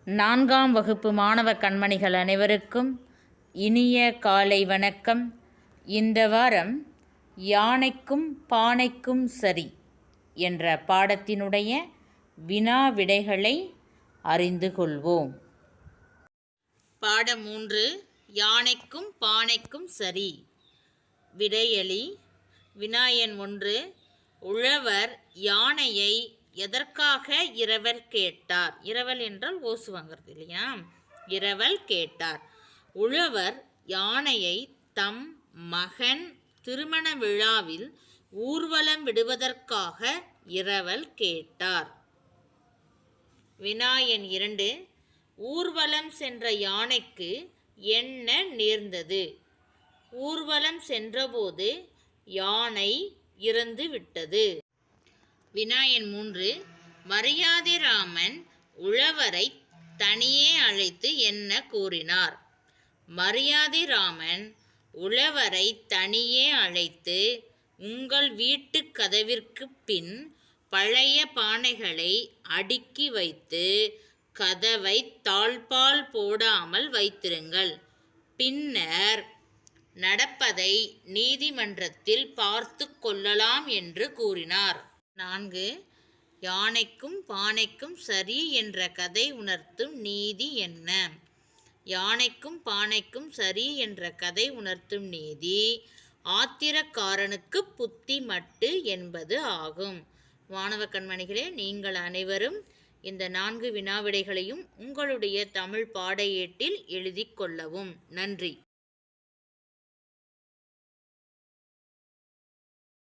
4ஆம் வகுப்பு மாணவ கண்மணிகள் அனைவருக்கும் இனிய காலை வணக்கம். இந்த வாரம் யானைக்கும் பானைக்கும் சரி என்ற பாடத்தினுடைய வினா விடைகளை அறிந்து கொள்வோம். பாடம் 3, யானைக்கும் பானைக்கும் சரி. விடையளி. வினா எண் 1, உழவர் யானையை எதற்காக இரவல் கேட்டார்? இரவல் என்றால் ஓசு வாங்கிறது இல்லையா? இரவல் கேட்டார். உழவர் யானையை தம் மகன் திருமண விழாவில் ஊர்வலம் விடுவதற்காக இரவல் கேட்டார். வினா எண் 2, ஊர்வலம் சென்ற யானைக்கு என்ன நேர்ந்தது? ஊர்வலம் சென்றபோது யானை இறந்து விட்டது. வினா எண் 3, மரியாதைராமன் உழவரை தனியே அழைத்து என்ன கூறினார்? மரியாதைராமன் உழவரை தனியே அழைத்து, உங்கள் வீட்டு கதவிற்கு பின் பழைய பானைகளை அடுக்கி வைத்து கதவை தாழ்பால் போடாமல் வைத்திருங்கள், பின்னர் நடப்பதை நீதிமன்றத்தில் பார்த்து கொள்ளலாம் என்று கூறினார். 4, யானைக்கும் பானைக்கும் சரி என்ற கதை உணர்த்தும் நீதி என்ன? யானைக்கும் பானைக்கும் சரி என்ற கதை உணர்த்தும் நீதி ஆத்திரக்காரனுக்கு புத்தி மட்டு என்பது ஆகும். மாணவ கண்மணிகளே, நீங்கள் அனைவரும் இந்த 4 வினாவிடைகளையும் உங்களுடைய தமிழ் பாட ஏட்டில் எழுதி கொள்ளவும். நன்றி.